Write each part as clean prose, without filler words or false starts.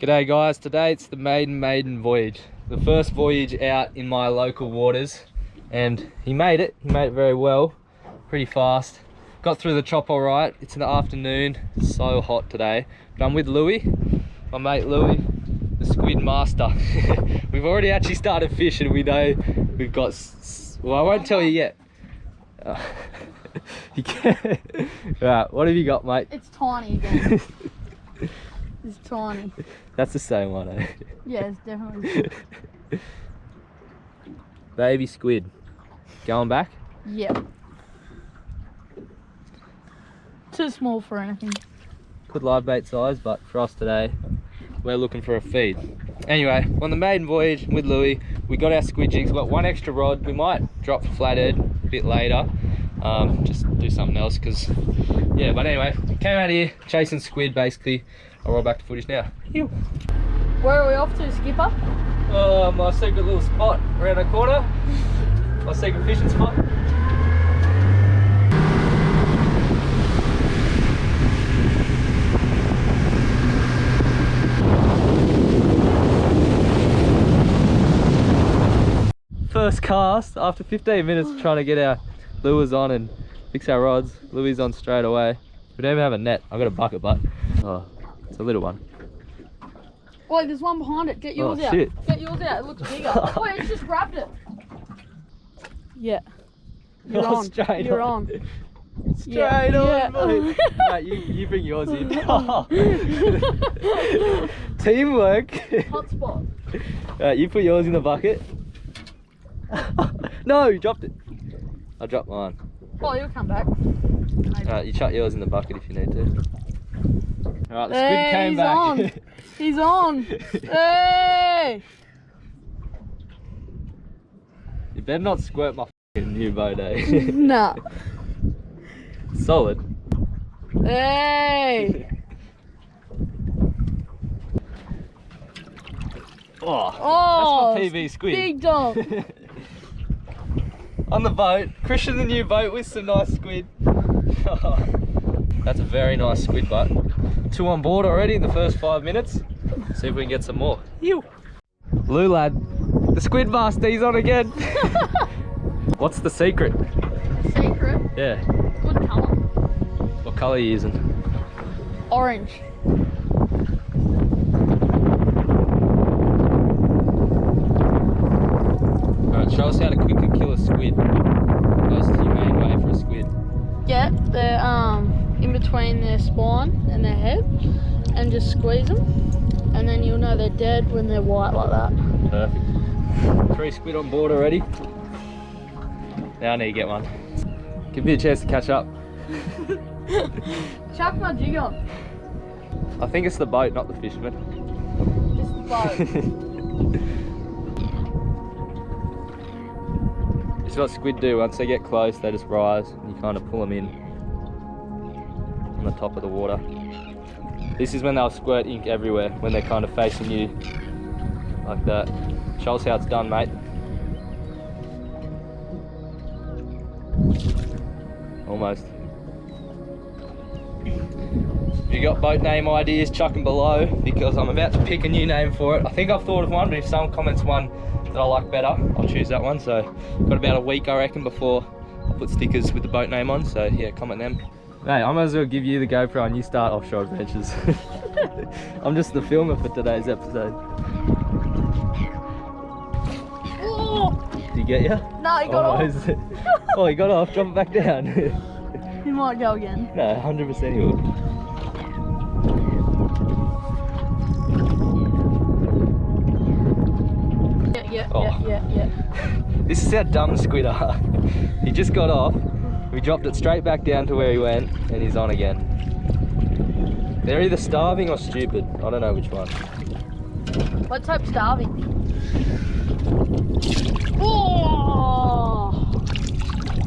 G'day guys, today it's the Maiden voyage. The first voyage out in my local waters, and he made it very well, pretty fast. Got through the chop all right. It's in the afternoon, it's so hot today. But I'm with Louie, my mate Louie, the squid master. We've already actually started fishing. We know we've got, well I won't tell you yet. You can. Right, what have you got, mate? It's tiny again. It's tiny. That's the same one, eh? Yeah, it's definitely. Baby squid. Going back? Yep. Too small for anything. Good live bait size, but for us today, we're looking for a feed. Anyway, on the maiden voyage with Louie, we got our squid jigs, got one extra rod. We might drop the flathead a bit later. Just do something else, because, yeah, but anyway, came out here chasing squid basically. I'll roll back to footage now. Ew. Where are we off to, Skipper? My secret little spot around the corner. My secret fishing spot. First cast after 15 minutes trying to get our lures on and fix our rods. Louie's on straight away. We don't even have a net. I've got a bucket, but oh, it's a little one. Wait, there's one behind it. Get yours out. Shit. Get yours out. It looks bigger. Wait, it's just grabbed it. Yeah. You're on. Straight You're on. on. Straight Yeah. on, boy. Mate, you bring yours in. Teamwork. Hotspot. Right, you put yours in the bucket. No, you dropped it. I dropped mine. Oh, you'll come back. You chuck yours in the bucket if you need to. Alright, the squid came back. On. He's on. Hey! You better not squirt my new boat, eh? Nah. Solid. Hey! Oh, that's my PB squid. Big dog. On the boat, Christian the new boat with some nice squid. That's a very nice squid butt. 2 on board already in the first 5 minutes. See if we can get some more. Ew. Lou lad, the squid master, he's on again. What's the secret? Secret? Yeah. Good colour. What colour are you using? Orange. Alright, show us how to quickly kill a squid. That's the humane way for a squid. Get the in between their spine and their head and just squeeze them, and then you'll know they're dead when they're white like that. Perfect. 3 squid on board already. Now I need to get one. Give me a chance to catch up. Chuck my jig on. I think it's the boat, not the fisherman. It's the boat. This is what squid do. Once they get close, they just rise and you kind of pull them in on the top of the water. This is when they'll squirt ink everywhere, when they're kind of facing you like that. Show us how it's done, mate. Almost. If you got boat name ideas, chuck them below, because I'm about to pick a new name for it. I think I've thought of one, but if someone comments one that I like better, I'll choose that one. So got about a week I reckon before I'll put stickers with the boat name on, so yeah, comment them. Hey, I might as well give you the GoPro and you start Offshore Adventures. I'm just the filmer for today's episode. Oh! Did he get you? No, he got off. Oh, he got off, drop it back down. He might go again. No, 100% he will. Yeah. This is how dumb squid are. He just got off, we dropped it straight back down to where he went, and he's on again. They're either starving or stupid. I don't know which one. Let's hope starving. Oh!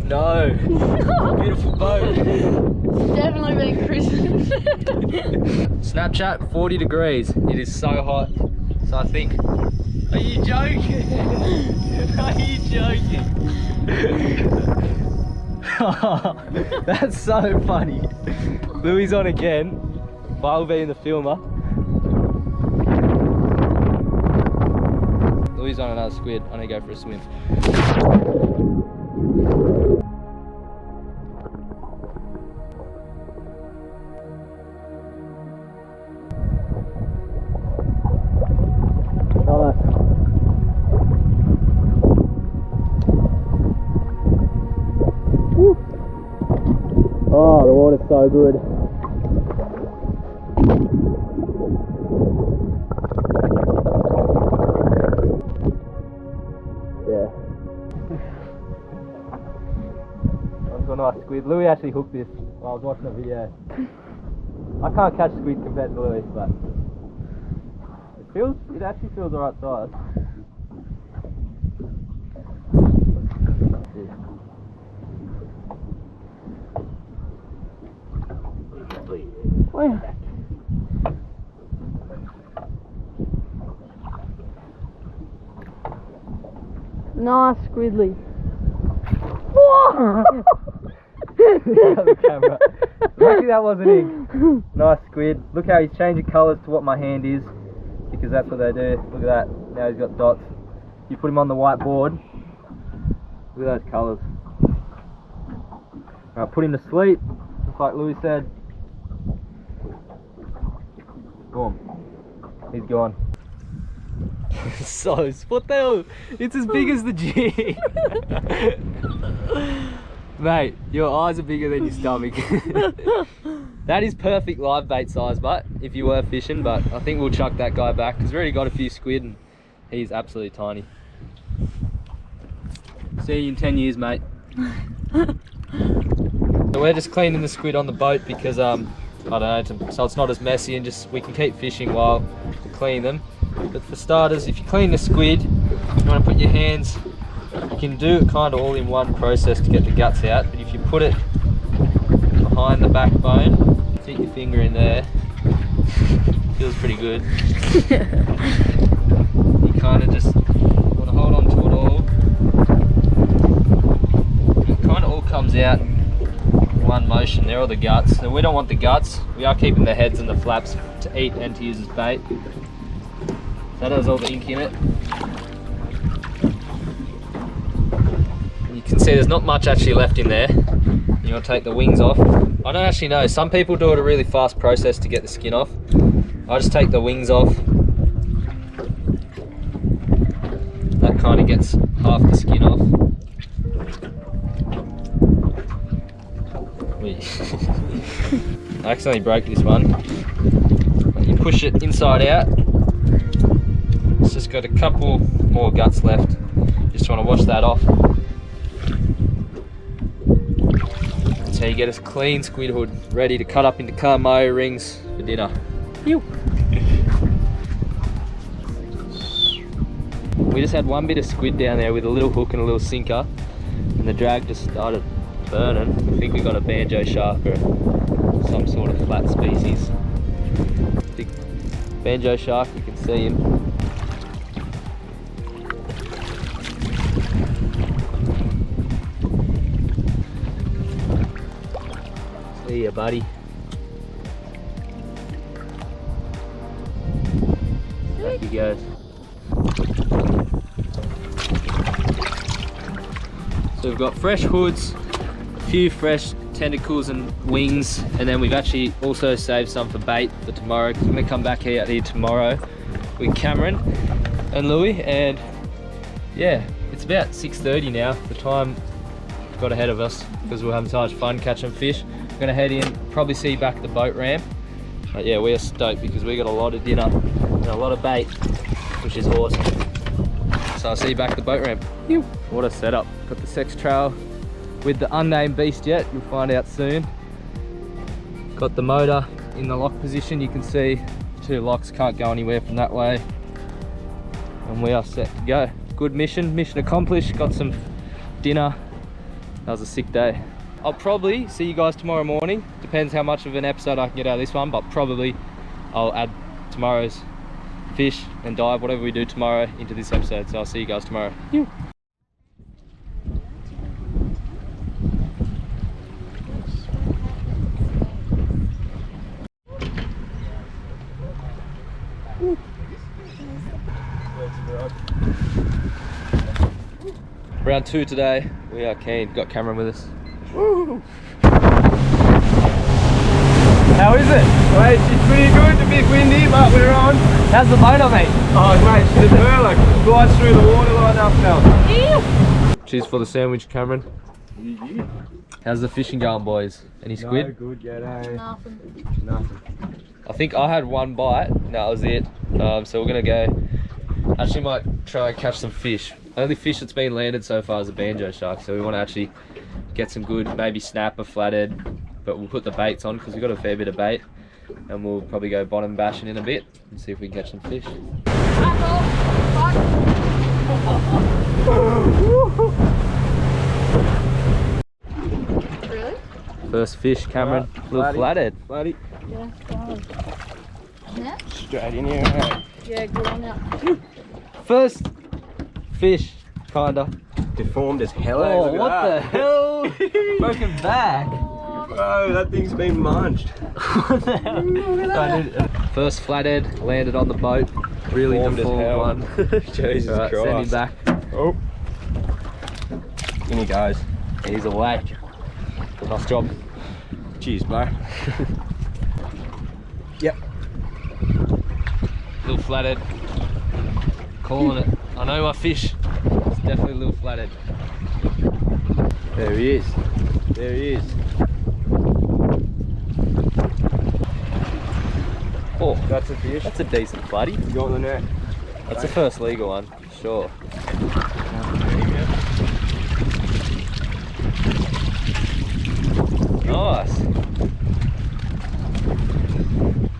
No! Beautiful boat. Definitely been christened. Snapchat, 40 degrees. It is so hot. So I think... Are you joking? Are you joking? That's so funny. Louie's on again. I'll be in the filmer. another squid. I need to go for a swim. Oh, the water's so good. Yeah. That's a nice squid. Louie actually hooked this while I was watching a video. I can't catch squid compared to Louie, but it actually feels the right size. Where? Nice squidly. The camera. Lucky that wasn't ink. Nice squid. Look how he's changing colours to what my hand is, because that's what they do. Look at that. Now he's got dots. You put him on the whiteboard. Look at those colours. Alright, put him to sleep, just like Louie said. Boom. He's gone. So, what the hell? It's as big as the jig. Mate, your eyes are bigger than your stomach. That is perfect live bait size, but if you were fishing, but I think we'll chuck that guy back because we've already got a few squid and he's absolutely tiny. See you in 10 years, mate. So we're just cleaning the squid on the boat because I don't know, so it's not as messy and just we can keep fishing while we clean them. But for starters, if you clean the squid, you want to put your hands, you can do it kind of all in one process to get the guts out, but if you put it behind the backbone, stick your finger in there, feels pretty good. You kind of just want to hold on to it all. It kind of all comes out in one motion. There are the guts. So we don't want the guts. We are keeping the heads and the flaps to eat and to use as bait. That has all the ink in it. You can see there's not much actually left in there. You want to take the wings off. I don't actually know. Some people do it a really fast process to get the skin off. I just take the wings off. That kind of gets half the skin off. I accidentally broke this one. You push it inside out. It's just got a couple more guts left. Just want to wash that off. That's how you get a clean squid hood, ready to cut up into calamari rings for dinner. We just had one bit of squid down there with a little hook and a little sinker, and the drag just started burning. I think we got a banjo shark or some sort of flat species. Big banjo shark, you can see him. See ya, buddy. Back he goes. So we've got fresh hoods, a few fresh tentacles and wings, and then we've actually also saved some for bait for tomorrow because I'm going to come back out here tomorrow with Cameron and Louie, and yeah, it's about 6:30 now. The time got ahead of us because we're having so much fun catching fish. We're going to head in, probably see you back at the boat ramp. But yeah, we're stoked because we got a lot of dinner and a lot of bait, which is awesome. So I'll see you back at the boat ramp. What a setup. Got the sex trail with the unnamed beast yet, you'll find out soon. Got the motor in the lock position, you can see 2 locks, can't go anywhere from that way. And we are set to go. Good mission accomplished, got some dinner. That was a sick day. I'll probably see you guys tomorrow morning. Depends how much of an episode I can get out of this one, but probably I'll add tomorrow's fish and dive, whatever we do tomorrow, into this episode. So I'll see you guys tomorrow. Round 2 today. We are keen. Got Cameron with us. Woo. How is it? Mate, it's pretty good. A bit windy, but we're on. How's the motor, mate? Oh, mate, she's a like flies through the water like that now. Cheers for the sandwich, Cameron. How's the fishing going, boys? Any squid? No good yet, eh? Nothing. Nothing. I think I had one bite. That was it. So we're gonna go. Actually, might try and catch some fish. Only fish that's been landed so far is a banjo shark. So we want to actually get some good, maybe snapper, flathead. But we'll put the baits on because we've got a fair bit of bait, and we'll probably go bottom bashing in a bit and see if we can catch some fish. Really? First fish, Cameron. Little flathead. Bloody. Yeah, fine. Yeah? Straight in here, eh? Yeah, good on ya. First fish, kinda. Deformed as hell, eh? Oh, Look at what that. the hell? Broken back. Bro, that thing's been munched. What the hell? First flathead landed on the boat. Really Deformed as deformed hell. one. Jesus Right, Christ. send him back. Oh. In he goes. He's away. Nice job. Cheers, bro. Yep. Little flathead. Calling it. I know my fish. It's definitely a little flathead. There he is. There he is. Oh, That's a fish. that's a decent bloody. You got the net. That's the first legal one, sure. Nice.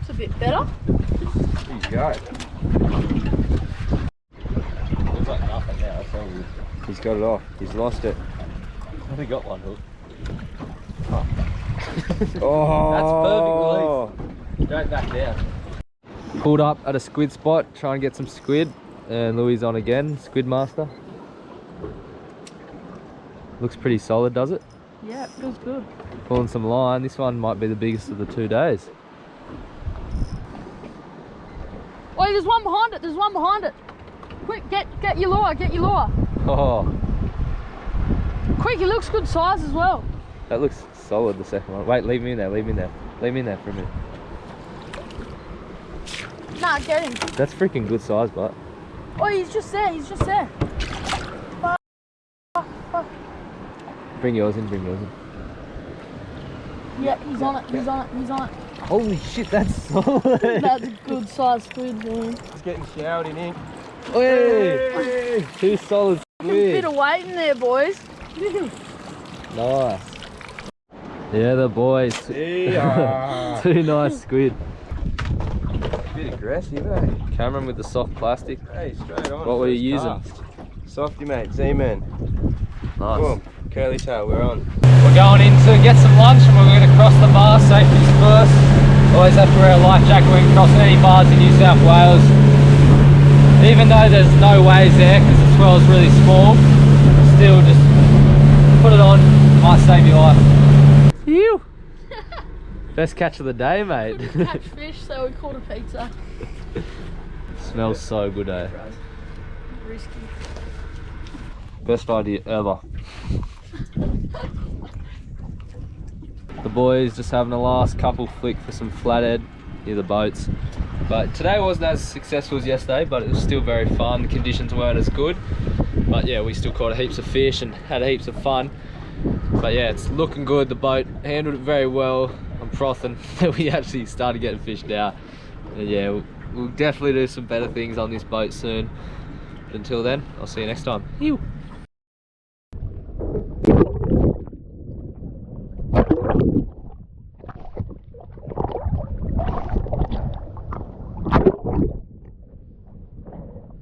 It's a bit better. There you go. Looks like nothing now, I tell you. He's got it off. He's lost it. I've only got one hook. Oh. That's perfect, Don't back down. Pulled up at a squid spot, try and get some squid, and Louie's on again, squid master. Looks pretty solid, does it? Yeah, it feels good. Pulling some line. This one might be the biggest of the 2 days. Wait, there's one behind it. There's one behind it. Quick, get your lure. Get your lure. Oh, Quick, he looks good size as well. that looks solid, the second one. Wait, leave me in there, leave me in there. Leave me in there for a minute. Nah, get him. That's freaking good size, but. Oh, he's just there. He's just there. Fuck. Bring yours in, bring yours in. Yeah, he's on it. He's on it. He's on it. Holy shit, that's solid. That's a good size squid, man. He's getting showered in ink. Hey! 2 solid A bit squid. of weight in there, boys. Nice. Yeah, the boys. Yeah. 2 nice squid. Bit aggressive, eh? Cameron with the soft plastic. Hey, straight on. What were you first using? cast. Softy, mate. Z-Man. Nice. Boom. Curly tail, we're on. We're going in to get some lunch and we're going to cross the bar, safety's first. Always have to wear a life jacket when crossing any bars in New South Wales. Even though there's no waves there because the swell's really small, still just put it on, might save your life. Phew! Best catch of the day, mate. We couldn't catch fish, so we called a pizza. Smells so good, eh? Risky. Best idea ever. The boys just having a last couple flick for some flathead near the boats. But today wasn't as successful as yesterday, but it was still very fun. The conditions weren't as good. But yeah, we still caught heaps of fish and had heaps of fun. But yeah, it's looking good. The boat handled it very well. I'm frothing that we actually started getting fish now. And yeah, we'll definitely do some better things on this boat soon. But until then, I'll see you next time. Ew.